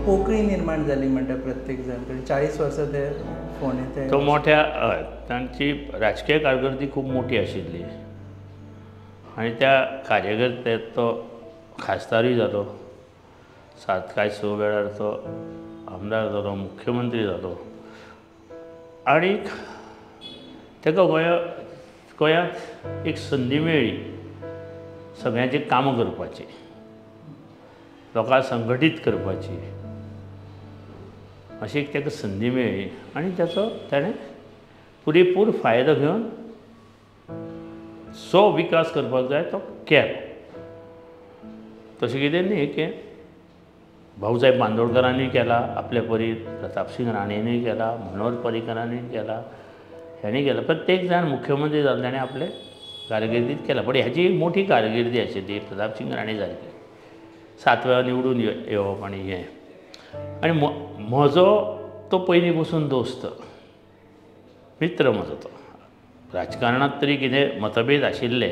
पोकळी निर्माण जाली म्हणटा प्रत्येक जण 40 वर्सां ते फोन येते तो मोठ्या तांची राजकीय कारकिर्दी खूब मोठी आशिल्ली आनी त्या कार्यकर्त्याक तो खासदारूय जालो 7 काय 6 वेळार तो आमदार जालो मुख्यमंत्री जालो आनीक ताका गोंयांत एक संदी मेळ्ळी सगळ्यांची कामां करपाची लोकांक संघटीत करपाची अशी एक ताका संदी मेळ्ळी आनी ताचो ताणें पुरेपूर फायदो घेवन जो विकास करपाक जाय तो केलो तशें कितें न्ही की भाऊसाहेब बांदोडकरांनी केला आपल्या परी प्रतापसिंग राणेनूय केला मनोहर पर्रीकरांनी केला ह्यांनी केला प्रत्येक जाण मुख्यमंत्री जालो ताणें आपले कारकिर्दीत केला पण ह्याची एक मोठी कारकिर्दी आशिल्ली प्रतापसिंग राणे सारकी 7 वेळा निवडून येवप आनी हें आनी म्हजो तो पयलीं पसून दोस्त मित्र म्हजो तो राजकारणांत तरी कितें मतभेद आशिल्ले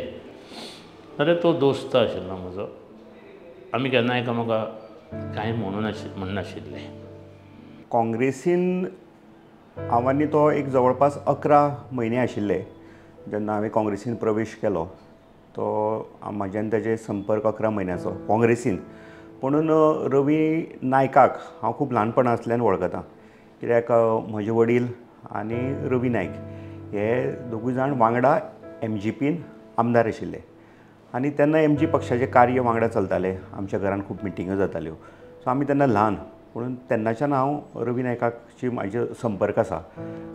जाल्यार तो दोस्त आशिल्लो म्हजो आमी केन्ना एकामेका कांय म्हणनाशिल्ले काँग्रेसीन आव्हांनी तो एक जवळपास 11 म्हयने आशिल्ले जेन्ना हांवें काँग्रेसीन प्रवेश केलो तो म्हाज्यान तेजे संपर्क 11 म्हयन्याचो काँग्रेसीन म्हणून रवी नायकाक हांव खूब ल्हानपणांतल्यान वळखता कित्याक म्हजे वडील आनी रवी नायक हे दोगूय जाण वांगडा MGPन आमदार आशिल्ले आनी तेन्ना MG पक्षाचें कार्य वांगडा चलतालें आमच्या घरान खूब मिटिंगो जाताल्यो सो आमी तेन्ना ल्हान म्हणून तेन्नाच्यान हांव रवी नायकाची म्हाजे संपर्क आसा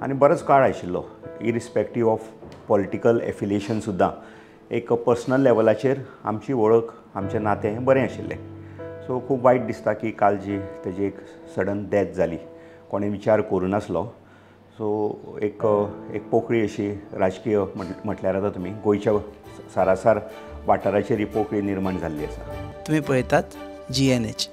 आनी बरोच काळ आशिल्लो इरिस्पेक्टीव ऑफ पॉलिटिकल एफिलिएशन सुद्दां एक पर्सनल लेवलाचेर आमची वळख आमचें नातें बरें आशिल्लें सो खूब वायट दिसता की काल जी तेजी एक सडन डेथ जाली कोणें विचार करूं नासलो सो एक पोकळी अशी राजकीय म्हटल्यार आतां तुमी गोंयच्या सारासार वाठाराचेर ही पोकळी निर्माण जाल्ली आसा. तुम्ही पळयतात GNH.